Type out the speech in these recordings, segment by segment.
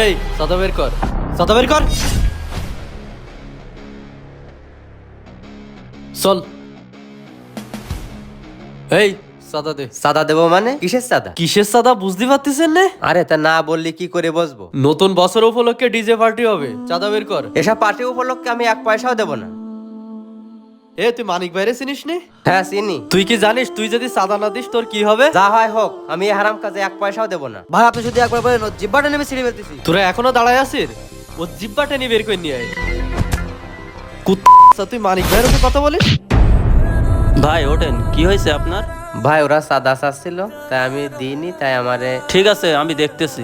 এই সাদা বের কর, সাদা বের কর। চল। এই সাদা দে। সাদা দেবো মানে কিসের সাদা? কিসের সাদা বুঝতে পারতেছেন না? আরে তা না বললি কি করে বসবো? নতুন বছর উপলক্ষে ডিজে পার্টি হবে, চাঁদা বের কর। এসব পার্টি উপলক্ষে আমি এক পয়সাও দেবো না। এ তুই মানিক ভাইরে চিনিস নি? হ্যাঁ চিনি। তুই কি জানিস তুই যদি চাঁদা না দিস তোর কি হবে? যা হয় হোক, আমি এই হারাম কাজে এক পয়সাও দেবো না। ভাই আপনি যদি একবার বলেন ওর জিব্বাটা নেমে ছিঁড়ে ফেলতেছি। তোরা এখনো দাঁড়ায় আছিস? ও জিব্বাটা নিয়ে বের করে নিয়ে আয়। কুত্তা তুই মানিক ভাইয়ের উপর কথা বলিস? ভাই ওঠেন, কি হয়েছে আপনার? ভাই ওরা সাদা চাচ্ছিল, তাই আমি দিইনি, তাই আমারে। ঠিক আছে, আমি দেখতেছি।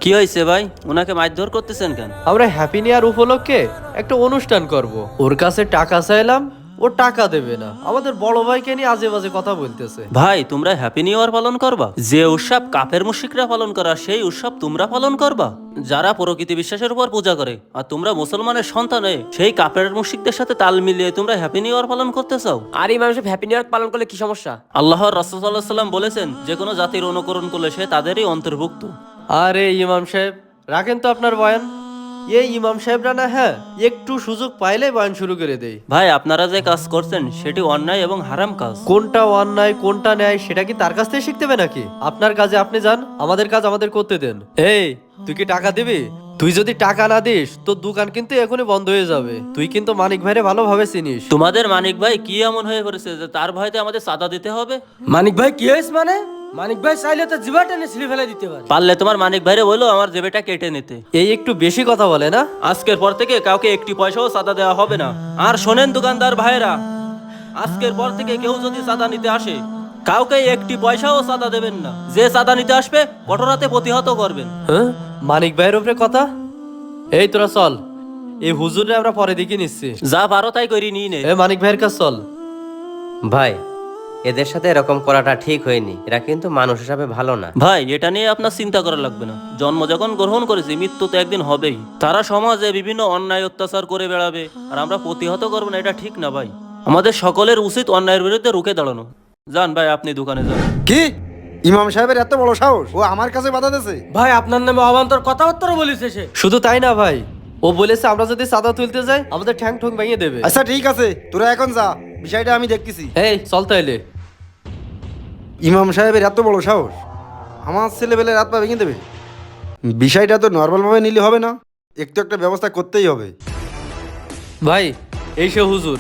কি হয়েছে ভাই, ওনাকে মারধর করতেছেন কেন? আমরা হ্যাপি নিউ ইয়ার উপলক্ষে একটা অনুষ্ঠান করব। ওর কাছে টাকা চাইলাম, ও টাকা দেবে না। আমাদের বড় ভাইকে নিয়ে আজে বাজে কথা বলতেছে। ভাই তোমরা হ্যাপি নিউ ইয়ার পালন করবা? যে উৎসব কাফের মুশরিকরা পালন করা সেই উৎসব তোমরা পালন করবা? যারা প্রকৃতি বিশ্বাসের উপর পূজা করে, আর তোমরা মুসলমানের সন্তান হয়ে সেই কাফের মুশরিকদের সাথে তাল মিলিয়ে তোমরা হ্যাপি নিউ ইয়ার পালন করতে চাও? আর এই মানুষ হ্যাপি নিউ ইয়ার পালন করলে কি সমস্যা? আল্লাহর রাসূল সাল্লাল্লাহু আলাইহি ওয়াসাল্লাম বলেছেন, যে কোনো জাতির অনুকরণ করলে সে তাদেরই অন্তর্ভুক্ত। আরে ইমাম সাহেব রাখেন তো আপনার বয়ান। এই ইমাম সাহেবরা না, হ্যাঁ একটু সুযোগ পাইলে বয়ান শুরু করে দেই। ভাই আপনারা যে কাজ করছেন সেটি অন্যায় এবং হারাম কাজ। কোনটা অন্যায় কোনটা ন্যায় সেটা কি তার কাছ থেকে শিখতে হবে নাকি? আপনার কাজে আপনি যান, আমাদের কাজ আমাদের করতে দেন। এই তুই কি টাকা দিবি? তুই যদি টাকা না দিস তোর দোকান কিন্তু এখনই বন্ধ হয়ে যাবে। তুই কিন্তু মানিক ভাইরে ভালোভাবে চিনিস। তোমাদের মানিক ভাই কি এমন হয়ে পড়েছে যে তার ভয়তে আমাদের চাঁদা দিতে হবে? মানিক ভাই কি হয়েছে মানে? মানিক ভাই চাইলে তো জিব্বাটা নিয়ে ছিঁড়ে ফেলে দিতে পারে। পারলে তোমার মানিক ভাইরে বলো আমার জেবেটা কেটে নিতে। এই একটু বেশি কথা বলে না? আজকের পর থেকে কাউকে একটি পয়সাও চাঁদা দেওয়া হবে না। আর শোনেন দোকানদার ভাইয়েরা, আজকের পর থেকে কেউ যদি চাঁদা নিতে আসে কাউকে একটি পয়সাও চাঁদা দেবেন না। যে চাঁদা নিতে আসবে কঠোরতে প্রতিহত করবেন। হ্যাঁ মানিক ভাইয়ের উপরে কথা। এই তোরা চল, এই হুজুরে আমরা পরে দেখে নিচ্ছি। যা পারো তাই করি নিয়ে নে। এ মানিক ভাইয়ের কাছে চল। ভাই এদের সাথে এরকম করাটা ঠিক হয়নি, এরা কিন্তু মানুষ হিসাবে ভালো না। ভাই এটা নিয়ে আপনার চিন্তা করা লাগবে না। জন্ম যখন গ্রহণ করেছি মৃত্যু তো একদিন হবেই। তারা সমাজে বিভিন্ন অন্যায় অত্যাচার করে বেড়াবে আর আমরা প্রতিহত করবো না, এটা ঠিক না ভাই। আমাদের সকলের উচিত অন্যায়ের বিরুদ্ধে রুখে দাঁড়ানো। যান ভাই আপনি দোকানে যান। কি ইমাম সাহেবের এত বড় সাহস, ও আমার কাছে বাধা দিয়েছে? ভাই আপনার নামে অবান্তর কথাবার্তা বলিছে সে। শুধু তাই না ভাই, ও বলেছে আমরা যদি চাঁদা তুলতে যাই আমাদের ঠ্যাং ঠোং ভেঙে দেবে। আচ্ছা ঠিক আছে, তোরা এখন যা, বিষয়টা আমি দেখতেছি। এই চল তাইলে। ইমাম সাহেবের এত বড় সাহস, আমার ছেলেবেলে রাত পা ভেঙে দেবে? বিষয়টা তো নর্মালভাবে নিলে হবে না, একটু একটা ব্যবস্থা করতেই হবে। ভাই এই সে হুজুর।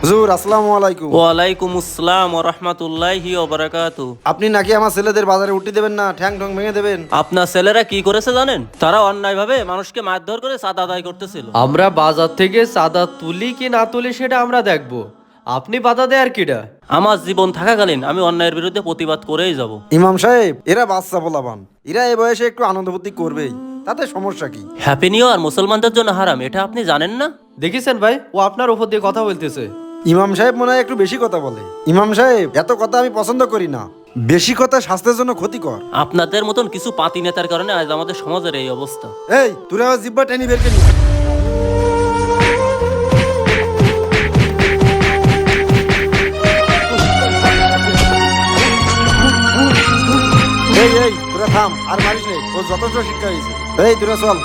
হুজুর আসসালামু আলাইকুম। ওয়ালাইকুম আসসালাম ওয়া রাহমাতুল্লাহি ওয়া বারাকাতুহু। আপনি নাকি আমার ছেলেদের বাজারে উঠতে দেবেন না, ঠ্যাং ঠং ভেঙে দেবেন? আপনার ছেলেরা কি করেছে জানেন? তারা অন্যায়ভাবে মানুষকে মারধর করে চাঁদা আদায় করতেছিল। আমরা বাজার থেকে চাঁদা তুলি কি না তুলি সেটা আমরা দেখবো, আপনি বাধা দেয় আর কিডা? আমার জীবন থাকাকালীন আমি অন্যায়ের বিরুদ্ধে প্রতিবাদ করেই যাব। ইমাম সাহেব এরা বাচ্চা বলাবান, এরা এ বয়সে একটু আনন্দ ফুর্তি করবেই, তাতে সমস্যা কি? হ্যাপি নিউ ইয়ার মুসলমানদের জন্য হারাম, এটা আপনি জানেন না? দেখেছেন ভাই, ও আপনার উপর দিয়ে কথা বলতেছে। ইমাম সাহেব মনে হয় একটু বেশি কথা বলে। ইমাম সাহেব এত কথা আমি পছন্দ করি না, বেশি কথা স্বাস্থ্যের জন্য ক্ষতিকর। আপনাদের মতন কিছু পাতি নেতার কারণে আজ আমাদের সমাজের এই অবস্থা। এই তোরা আমার জিব্বা টেনে বের করে নি। এই তোরা থাম, আর মারিস নে, ও যথেষ্ট শিক্ষা হয়েছে। এই তোরা চল।